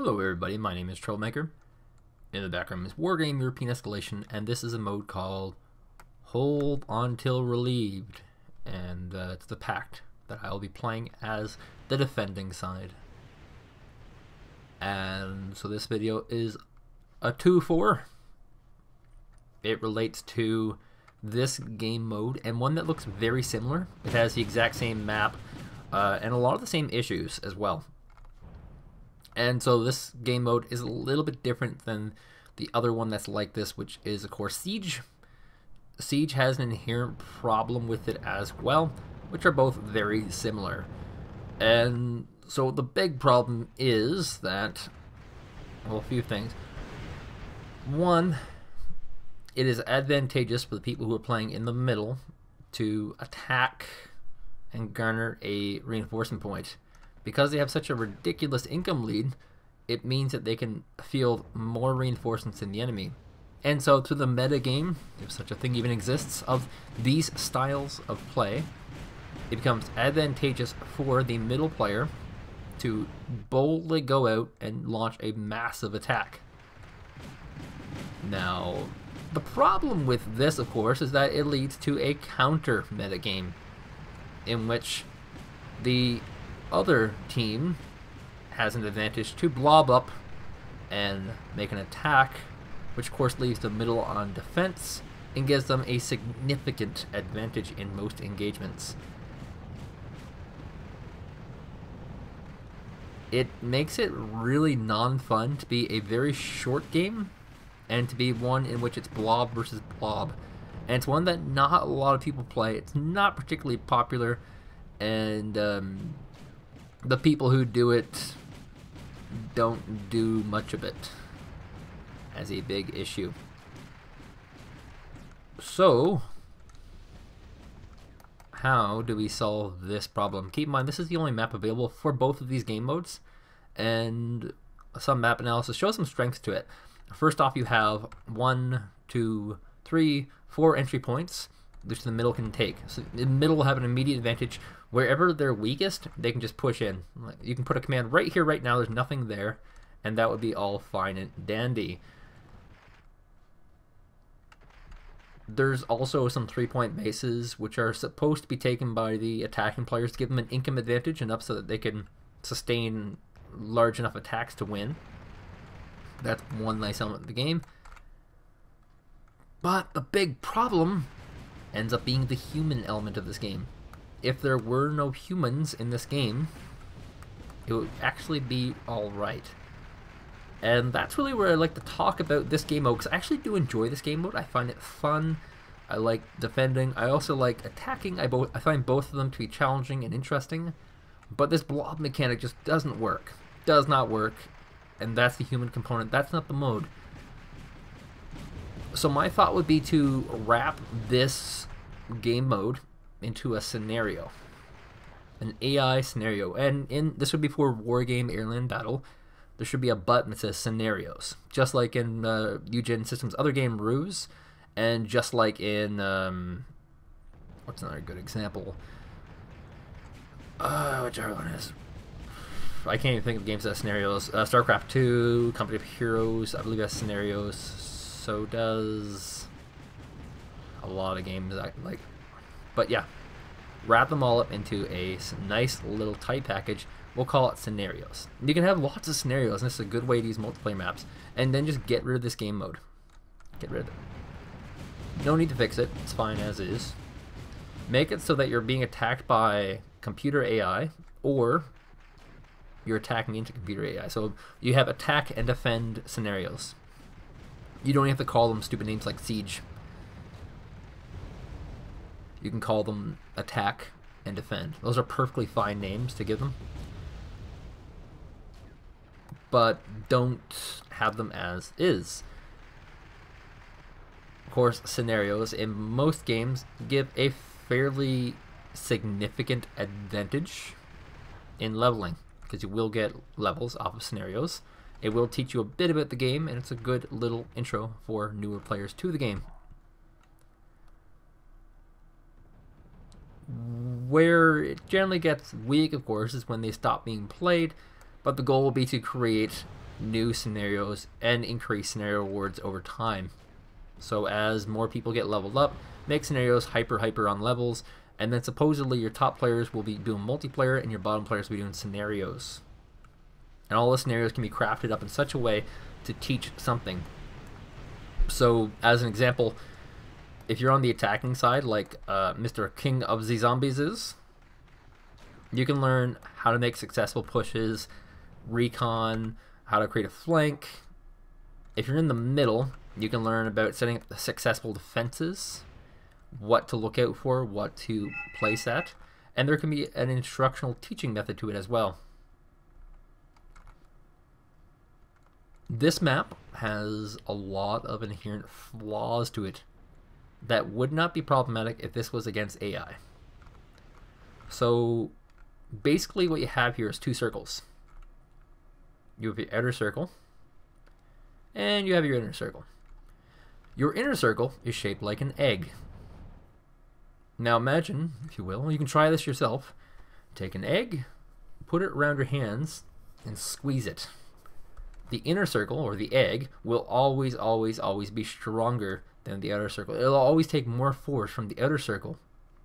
Hello everybody, my name is Troublmaker. In the background is Wargame European Escalation, and this is a mode called Hold Until Relieved. And it's the pact that I will be playing as the defending side. And so this video is a 2-4. It relates to this game mode, and one that looks very similar. It has the exact same map, and a lot of the same issues as well. And so this game mode is a little bit different than the other one that's like this, which is, of course, Siege. Siege has an inherent problem with it as well, which are both very similar. And so the big problem is that, well, a few things. One, it is advantageous for the people who are playing in the middle to attack and garner a reinforcement point. Because they have such a ridiculous income lead, it means that they can field more reinforcements than the enemy. And so through the meta game, if such a thing even exists, of these styles of play, it becomes advantageous for the middle player to boldly go out and launch a massive attack. Now, the problem with this, of course, is that it leads to a counter meta game in which the other team has an advantage to blob up and make an attack, which of course leaves the middle on defense and gives them a significant advantage in most engagements. It makes it really non-fun to be a very short game and to be one in which it's blob versus blob. And it's one that not a lot of people play. It's not particularly popular, and the people who do it don't do much of it as a big issue. So, how do we solve this problem? Keep in mind, this is the only map available for both of these game modes, and some map analysis shows some strengths to it. First off, you have 1, 2, 3, 4 entry points, which the middle can take. So the middle will have an immediate advantage. Wherever they're weakest, they can just push in. You can put a command right here, right now, there's nothing there, and that would be all fine and dandy. There's also some 3-point bases, which are supposed to be taken by the attacking players to give them an income advantage enough so that they can sustain large enough attacks to win. That's one nice element of the game. But the big problem ends up being the human element of this game. If there were no humans in this game, it would actually be alright. And that's really where I like to talk about this game mode, because I actually do enjoy this game mode. I find it fun. I like defending. I also like attacking. I find both of them to be challenging and interesting. But this blob mechanic just doesn't work. Does not work. And that's the human component. That's not the mode. So my thought would be to wrap this game mode into a scenario, an AI scenario, and this would be for Wargame Airland Battle. There should be a button that says scenarios, just like in Eugen Systems' other game Ruse, and just like in what's another good example? Whichever one is. I can't even think of games that have scenarios. StarCraft 2, Company of Heroes, I believe has scenarios. So does a lot of games I like. But yeah, wrap them all up into a nice little tight package. We'll call it scenarios. You can have lots of scenarios, and this is a good way to use multiplayer maps. And then just get rid of this game mode. Get rid of it. No need to fix it. It's fine as is. Make it so that you're being attacked by computer AI, or you're attacking into computer AI. So you have attack and defend scenarios. You don't have to call them stupid names like Siege. You can call them attack and defend. Those are perfectly fine names to give them. But don't have them as is. Of course, scenarios in most games give a fairly significant advantage in leveling, because you will get levels off of scenarios. It will teach you a bit about the game, and it's a good little intro for newer players to the game. Where it generally gets weak, of course, is when they stop being played, but the goal will be to create new scenarios and increase scenario rewards over time. So as more people get leveled up, make scenarios hyper on levels, and then supposedly your top players will be doing multiplayer and your bottom players will be doing scenarios. And all the scenarios can be crafted up in such a way to teach something. So as an example, if you're on the attacking side, like Mr. King of the Zombies is, you can learn how to make successful pushes, recon, how to create a flank. If you're in the middle, you can learn about setting up the successful defenses, what to look out for, what to place at, and there can be an instructional teaching method to it as well. This map has a lot of inherent flaws to it that would not be problematic if this was against AI. So basically what you have here is two circles. You have your outer circle and you have your inner circle. Your inner circle is shaped like an egg. Now imagine, if you will, you can try this yourself. Take an egg, put it around your hands, and squeeze it. The inner circle, or the egg, will always be stronger than the outer circle. It'll always take more force from the outer circle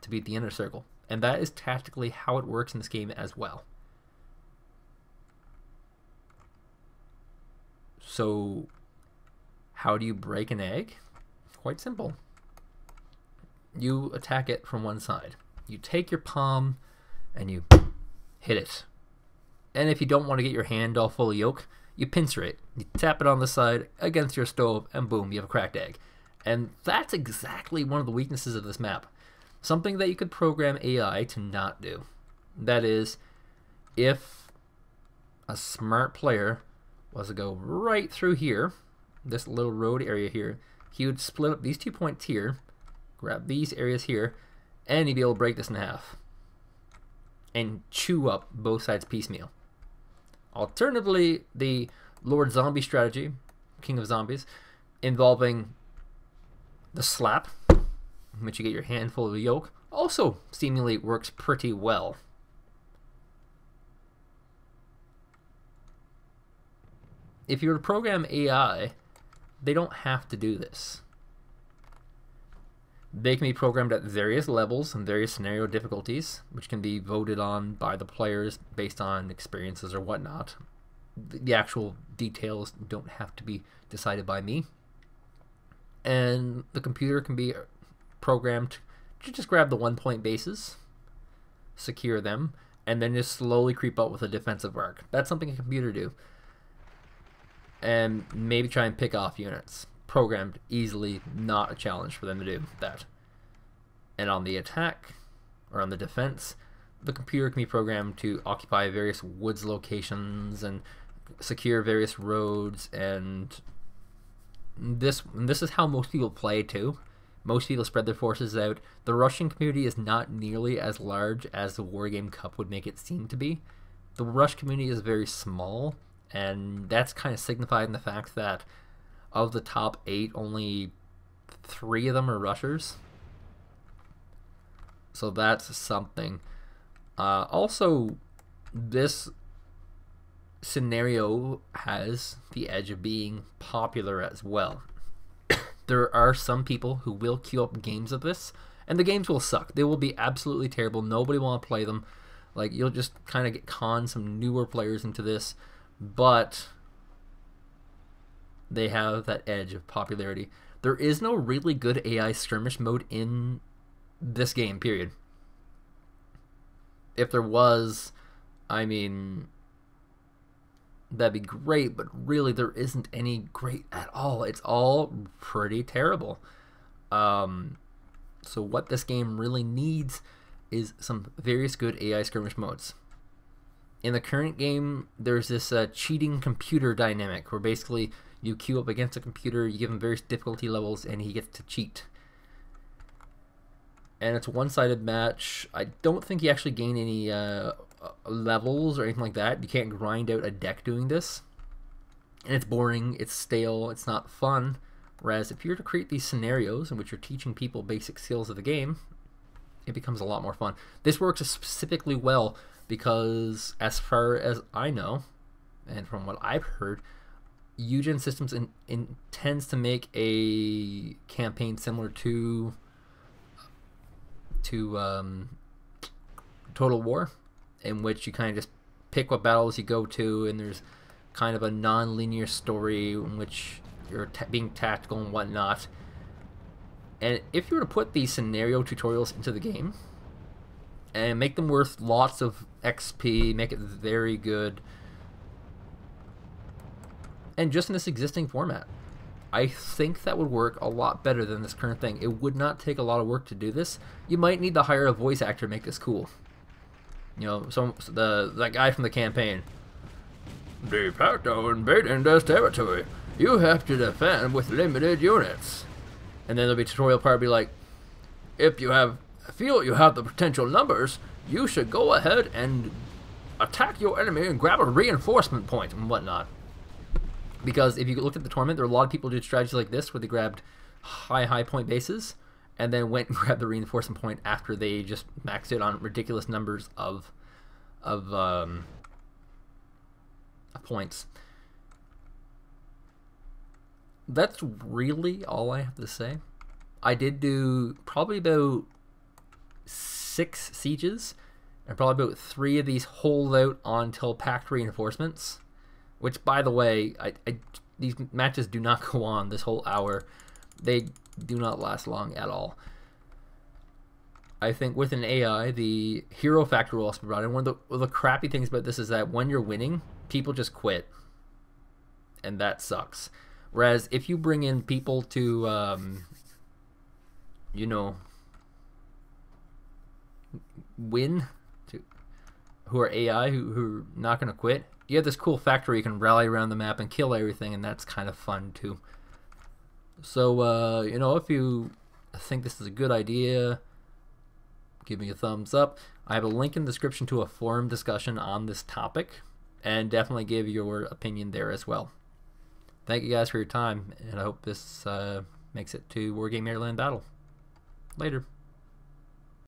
to beat the inner circle. And that is tactically how it works in this game as well. So, how do you break an egg? Quite simple. You attack it from one side. You take your palm and you hit it. And if you don't want to get your hand all full of yolk, you pincer it. You tap it on the side against your stove and boom, you have a cracked egg. And that's exactly one of the weaknesses of this map. Something that you could program AI to not do. That is, if a smart player was to go right through here, this little road area here, he would split up these 2 points here, grab these areas here, and he'd be able to break this in half and chew up both sides piecemeal. Alternatively, the Lord Zombie strategy, King of Zombies, involving the slap, in which you get your handful of yolk, also seemingly works pretty well. If you were to program AI, they don't have to do this. They can be programmed at various levels and various scenario difficulties, which can be voted on by the players based on experiences or whatnot. The actual details don't have to be decided by me. And the computer can be programmed to just grab the 1 point bases, secure them, and then just slowly creep up with a defensive arc. That's something a computer do. And maybe try and pick off units. Programmed easily, not a challenge for them to do that. And on the attack, or on the defense, the computer can be programmed to occupy various woods locations and secure various roads, and this is how most people play too. Most people spread their forces out. The Russian community is not nearly as large as the Wargame Cup would make it seem to be. The Rush community is very small, and that's kind of signified in the fact that of the top 8, only 3 of them are rushers. So that's something. Also, this scenario has the edge of being popular as well. There are some people who will queue up games of this, and the games will suck. They will be absolutely terrible. Nobody will want to play them. Like, you'll just kind of con some newer players into this, but they have that edge of popularity. There is no really good AI skirmish mode in this game, period. If there was, I mean, that'd be great, but really there isn't any great at all. It's all pretty terrible. So what this game really needs is some various good AI skirmish modes. In the current game, there's this cheating computer dynamic where basically you queue up against a computer, you give him various difficulty levels, and he gets to cheat. And it's a one-sided match. I don't think you actually gain any levels or anything like that. You can't grind out a deck doing this. And it's boring, it's stale, it's not fun. Whereas if you're to create these scenarios in which you're teaching people basic skills of the game, it becomes a lot more fun. This works specifically well because, as far as I know, and from what I've heard, Eugen Systems intends to make a campaign similar to Total War, in which you kind of just pick what battles you go to, and there's kind of a non-linear story in which you're being tactical and whatnot. And if you were to put these scenario tutorials into the game and make them worth lots of XP, make it very good, and just in this existing format, I think that would work a lot better than this current thing. It would not take a lot of work to do this. You might need to hire a voice actor to make this cool. You know, that guy from the campaign. The pact are invading this territory. You have to defend with limited units. And then there'll be a tutorial part be like, if you feel you have the potential numbers, you should go ahead and attack your enemy and grab a reinforcement point and whatnot. Because if you looked at the tournament, there were a lot of people who did strategies like this where they grabbed high point bases and then went and grabbed the reinforcement point after they just maxed it on ridiculous numbers of points. That's really all I have to say. I did do probably about 6 sieges, and probably about 3 of these hold out until pact reinforcements. Which, by the way, these matches do not go on this whole hour. They do not last long at all. I think with an AI, the hero factor will also be brought in. One of the crappy things about this is that when you're winning, people just quit. And that sucks. Whereas if you bring in people to, you know, win, who are AI, who are not going to quit, you have this cool factory you can rally around the map and kill everything, and that's kind of fun too. So, you know, if you think this is a good idea, give me a thumbs up. I have a link in the description to a forum discussion on this topic, and definitely give your opinion there as well. Thank you guys for your time, and I hope this makes it to Wargame Maryland Battle. Later.